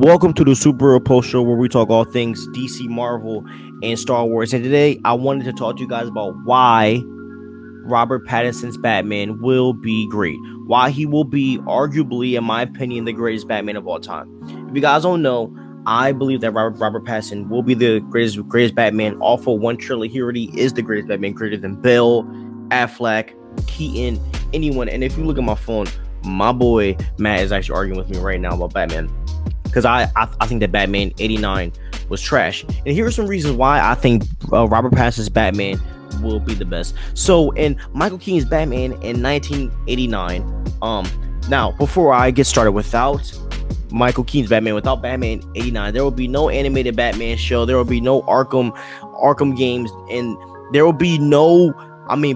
Welcome to the Superhero Post Show where we talk all things DC, Marvel, and Star Wars. And today I wanted to talk to you guys about why Robert Pattinson's Batman will be great. Why he will be arguably, in my opinion, the greatest Batman of all time. If you guys don't know, I believe that Robert Pattinson will be the greatest Batman. All for one trilogy. He already is the greatest Batman, greater than Bale, Affleck, Keaton, anyone. And if you look at my phone, my boy Matt is actually arguing with me right now about Batman. Because I think that Batman 89 was trash. And here are some reasons why I think Robert Pattinson's Batman will be the best. So in Michael Keaton's Batman in 1989, now before I get started, without Michael Keaton's Batman, without Batman 89, there will be no animated Batman show. There will be no Arkham games, and there will be no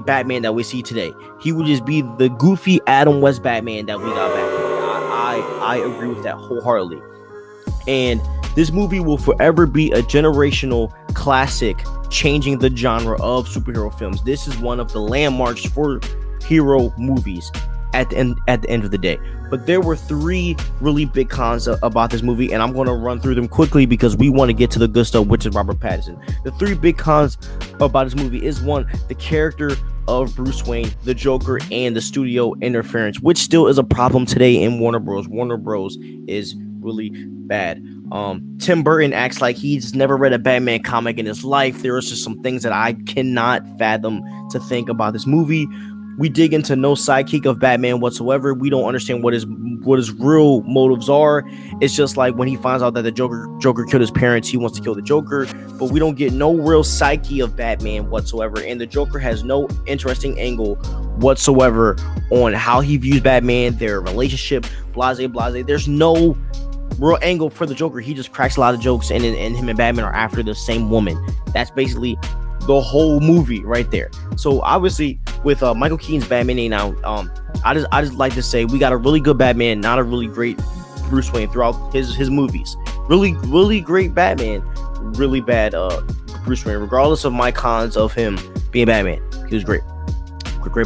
Batman that we see today. He would just be the goofy Adam West Batman that we got back then. I agree with that wholeheartedly. And this movie will forever be a generational classic, changing the genre of superhero films. This is one of the landmarks for hero movies at the end of the day. But there were three really big cons about this movie, and I'm going to run through them quickly because we want to get to the good stuff, which is Robert Pattinson. The three big cons about this movie is, one, the character of Bruce Wayne, the Joker, and the studio interference, which still is a problem today in Warner Bros. Warner Bros. Is really bad. Tim Burton acts like he's never read a Batman comic in his life. There are just some things that I cannot fathom to think about this movie. We dig into no sidekick of Batman whatsoever. We don't understand what his real motives are. It's just like when he finds out that the Joker killed his parents, he wants to kill the Joker. But we don't get no real psyche of Batman whatsoever. And the Joker has no interesting angle whatsoever on how he views Batman, their relationship, blase. There's no real angle for the Joker. He just cracks a lot of jokes, and him and Batman are after the same woman. That's basically the whole movie right there. So obviously with Michael Keaton's Batman 89, I just like to say we got a really good Batman, not a really great Bruce Wayne throughout his movies. Really great Batman, really bad Bruce Wayne. Regardless of my cons of him being Batman, he was great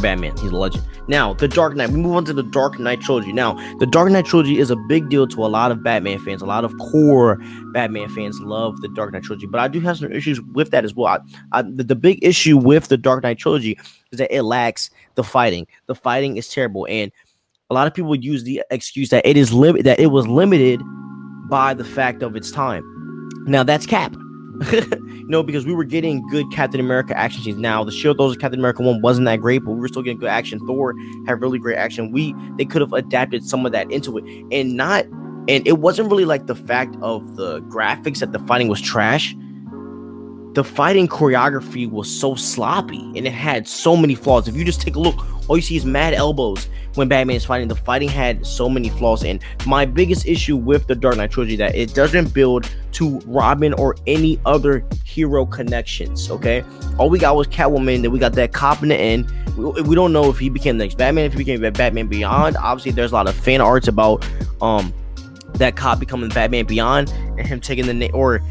Batman. He's a legend. Now, The Dark Knight. We move on to The Dark Knight Trilogy. Now, The Dark Knight Trilogy is a big deal to a lot of Batman fans. A lot of core Batman fans love The Dark Knight Trilogy. But I do have some issues with that as well. The big issue with The Dark Knight Trilogy is that it lacks the fighting. The fighting is terrible. And a lot of people use the excuse that it was limited by the fact of its time. Now, that's cap. Because we were getting good Captain America action scenes. Now, the Shield Those Captain America 1 wasn't that great, but we were still getting good action. Thor had really great action. They could have adapted some of that into it, and it wasn't really like the fact of the graphics that the fighting was trash. The fighting choreography was so sloppy, and it had so many flaws. If you just take a look, all you see is mad elbows when Batman is fighting. The fighting had so many flaws, and my biggest issue with the Dark Knight Trilogy that it doesn't build to Robin or any other hero connections. Okay, all we got was Catwoman. Then we got that cop in the end. We don't know if he became the next Batman, if he became Batman Beyond. Obviously, there's a lot of fan arts about that cop becoming Batman Beyond and him taking the name or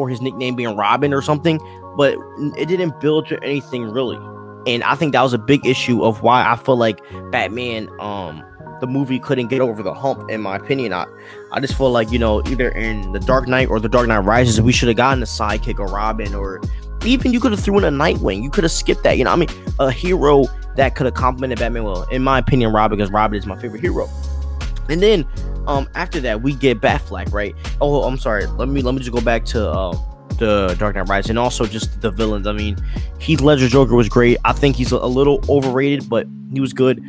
his nickname being Robin or something, but it didn't build to anything really. And I think that was a big issue of why I feel like Batman, the movie couldn't get over the hump, in my opinion. I just feel like, either in The Dark Knight or The Dark Knight Rises, we should have gotten a sidekick or Robin, or even you could have threw in a Nightwing. You could have skipped that, a hero that could have complemented Batman well. In my opinion, Robin, because Robin is my favorite hero. And then after that, we get Batfleck, right? Oh, I'm sorry. Let me just go back to the Dark Knight Rises, and also just the villains. Heath Ledger's Joker was great. I think he's a little overrated, but he was good.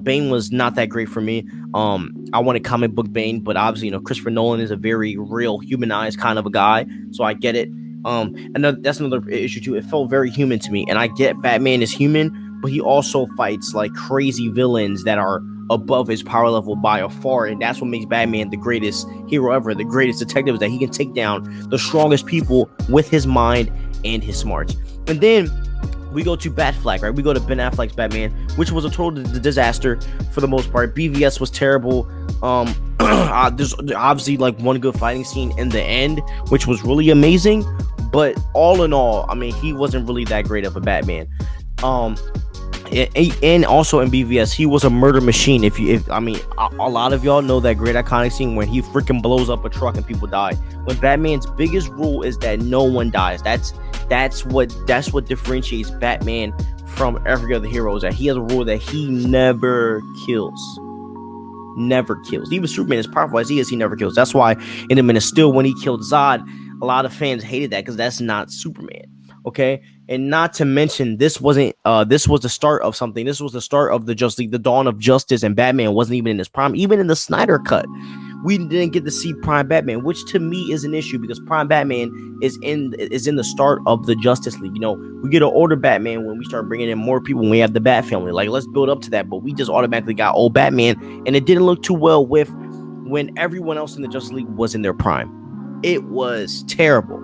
Bane was not that great for me. I wanted comic book Bane, but obviously, Christopher Nolan is a very real, humanized kind of a guy, so I get it. And that's another issue too. It felt very human to me, and I get Batman is human, but he also fights like crazy villains that are above his power level by a far, and that's what makes Batman the greatest hero ever, the greatest detective, is that he can take down the strongest people with his mind and his smarts. And then we go to Batfleck, right? We go to Ben Affleck's Batman, which was a total disaster for the most part. BVS was terrible. There's obviously like one good fighting scene in the end, which was really amazing, but all in all, he wasn't really that great of a Batman. And also in BVS, he was a murder machine. If I mean, a lot of y'all know that great iconic scene when he freaking blows up a truck and people die. When Batman's biggest rule is that no one dies. That's what differentiates Batman from every other hero. Is that he has a rule that he never kills. Never kills. Even Superman, as powerful as he is, he never kills. That's why in the Man of Steel, when he killed Zod, a lot of fans hated that because that's not Superman. Okay, and not to mention this wasn't. This was the start of something. This was the start of the Justice League, the dawn of justice, and Batman wasn't even in his prime. Even in the Snyder cut, we didn't get to see Prime Batman, which to me is an issue because Prime Batman is in the start of the Justice League. You know, we get an older Batman when we start bringing in more people when we have the Bat family. Like, let's build up to that, but we just automatically got old Batman, and it didn't look too well with when everyone else in the Justice League was in their prime. It was terrible.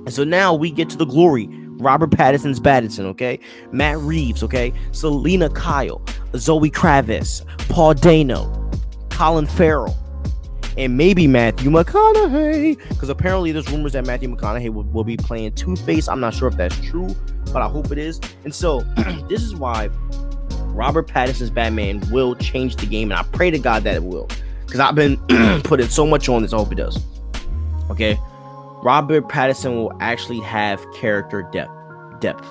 And so now we get to the glory. Robert Pattinson's Pattinson, okay? Matt Reeves, okay? Selena Kyle, Zoe Kravitz, Paul Dano, Colin Farrell, and maybe Matthew McConaughey, because apparently there's rumors that Matthew McConaughey will be playing Two-Face. I'm not sure if that's true, but I hope it is. And so this is why Robert Pattinson's Batman will change the game, and I pray to God that it will, because I've been putting so much on this. I hope it does. Okay? Robert Pattinson will actually have character depth.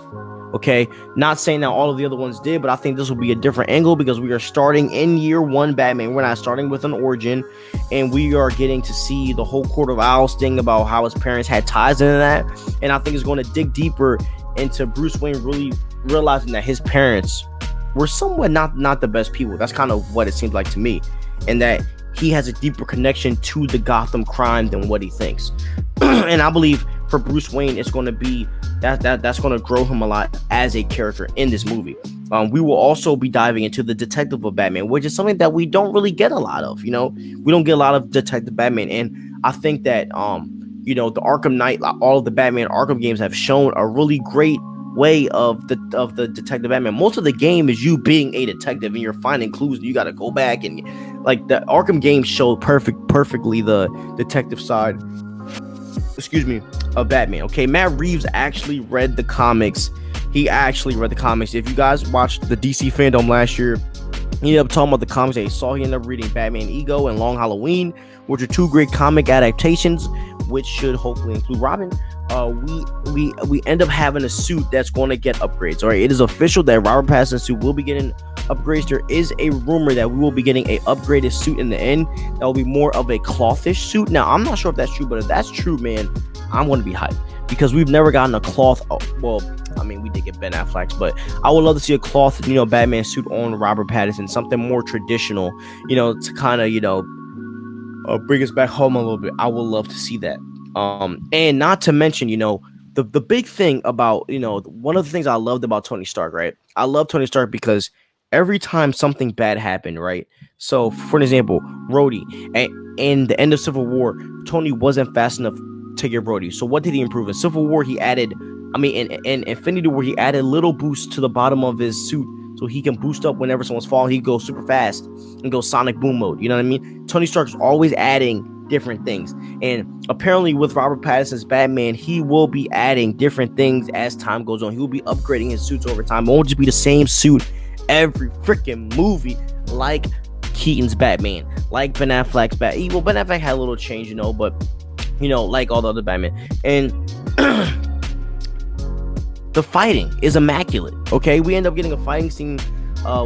Okay, not saying that all of the other ones did, but I think this will be a different angle because we are starting in year one Batman. We're not starting with an origin, and we are getting to see the whole Court of Owls thing about how his parents had ties into that. And I think it's going to dig deeper into Bruce Wayne really realizing that his parents were somewhat not the best people. That's kind of what it seems like to me, and that he has a deeper connection to the Gotham crime than what he thinks. And I believe for Bruce Wayne, it's going to be that's going to grow him a lot as a character in this movie. We will also be diving into the detective of Batman, which is something that we don't really get a lot of. You know, we don't get a lot of detective Batman, and I think that the Arkham Knight, all of the Batman Arkham games have shown a really great way of the detective Batman. Most of the game is you being a detective and you're finding clues and you got to go back, and like the Arkham games show perfectly the detective side of Batman. Okay, Matt Reeves actually read the comics. If you guys watched the DC fandom last year, he ended up talking about the comics that he saw. He ended up reading Batman Ego and Long Halloween, which are two great comic adaptations, which should hopefully include Robin. We end up having a suit that's going to get upgrades. All right, it is official that Robert Pattinson's suit will be getting upgrades. There is a rumor that we will be getting a upgraded suit in the end that will be more of a clothish suit. Now, I'm not sure if that's true, but if that's true, man, I'm going to be hyped because we've never gotten a cloth. Well, I mean, we did get Ben Affleck's, but I would love to see a cloth, Batman suit on Robert Pattinson, something more traditional, to kind of, bring us back home a little bit. I would love to see that. And not to mention, the big thing about, one of the things I loved about Tony Stark, right? I love Tony Stark because every time something bad happened, right? So, for an example, Rhodey, in the end of Civil War, Tony wasn't fast enough to get Rhodey. So, what did he improve? In Civil War, he added, in Infinity War, he added little boosts to the bottom of his suit so he can boost up whenever someone's falling. He goes super fast and go sonic boom mode. You know what I mean? Tony Stark's always adding different things, and apparently with Robert Pattinson's Batman, he will be adding different things as time goes on. He will be upgrading his suits over time. It won't just be the same suit every freaking movie like Keaton's Batman, like Ben Affleck's Batman. Well, Ben Affleck had a little change, but like all the other Batman. And the fighting is immaculate. Okay, we end up getting a fighting scene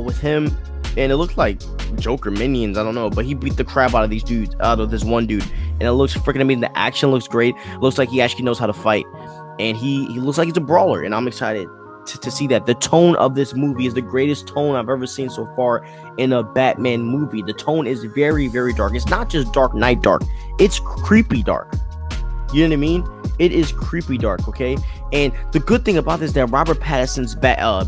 with him, and it looked like Joker minions, I don't know, but he beat the crap out of these dudes, out of this one dude, and it looks freaking amazing. The action looks great. It looks like he actually knows how to fight, and he looks like he's a brawler, and I'm excited to see that. The tone of this movie is the greatest tone I've ever seen so far in a Batman movie. The tone is very, very dark. It's not just Dark Knight dark, it's creepy dark. You know what I mean? It is creepy dark, okay? And the good thing about this is that Robert Pattinson's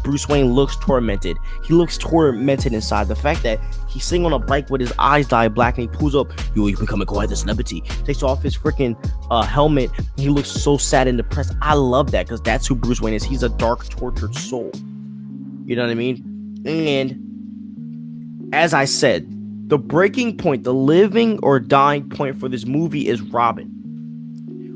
Bruce Wayne looks tormented. He looks tormented inside. The fact that he's sitting on a bike with his eyes dyed black and he pulls up, you become quite a celebrity. Takes off his freaking helmet. He looks so sad and depressed. I love that because that's who Bruce Wayne is. He's a dark, tortured soul. You know what I mean? And as I said, the breaking point, the living or dying point for this movie is Robin.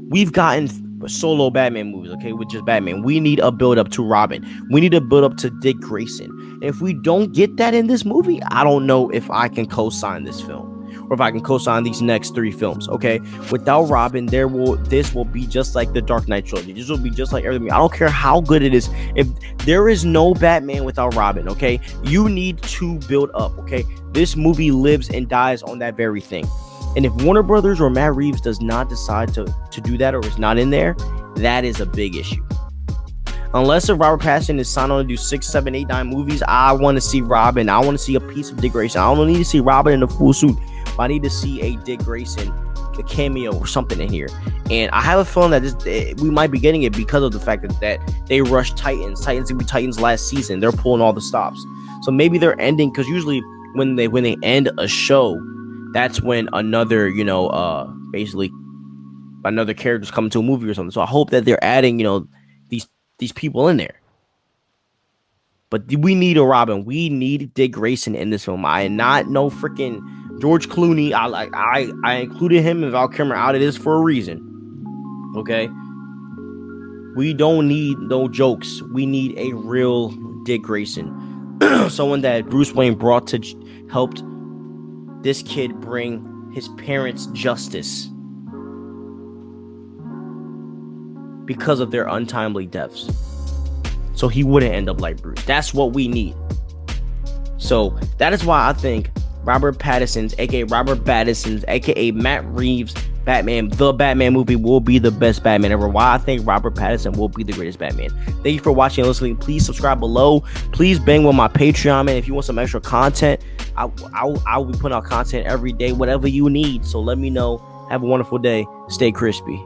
We've gotten but solo Batman movies, okay, with just Batman. We need a build up to Robin. We need a build up to Dick Grayson. If we don't get that in this movie, I don't know if I can co-sign this film or if I can co-sign these next 3 films. Okay, without Robin, this will be just like the Dark Knight trilogy. This will be just like everything. I don't care how good it is. If there is no Batman without Robin, okay, you need to build up. Okay, this movie lives and dies on that very thing. And if Warner Brothers or Matt Reeves does not decide to do that or is not in there, that is a big issue. Unless if Robert Pattinson is signed on to do 6, 7, 8, 9 movies, I want to see Robin. I want to see a piece of Dick Grayson. I don't need to see Robin in a full suit, but I need to see a Dick Grayson, a cameo or something in here. And I have a feeling that we might be getting it because of the fact that they rushed Titans. Titans will be Titans last season. They're pulling all the stops. So maybe they're ending, because usually when they end a show, that's when another, basically another character's coming to a movie or something. So I hope that they're adding, these people in there. But we need a Robin. We need Dick Grayson in this film. I am not no freaking George Clooney. I included him and Val Kilmer out of this for a reason. Okay? We don't need no jokes. We need a real Dick Grayson. Someone that Bruce Wayne brought to helped this kid bring his parents justice because of their untimely deaths, so he wouldn't end up like Bruce. That's what we need. So that is why I think Robert Pattinson's, aka Matt Reeves Batman, the Batman movie, will be the best Batman ever. Why I think Robert Pattinson will be the greatest Batman. Thank you for watching and listening. Please subscribe below. Please bang with my Patreon, man. If you want some extra content, I will be putting out content every day, whatever you need. So let me know. Have a wonderful day. Stay crispy.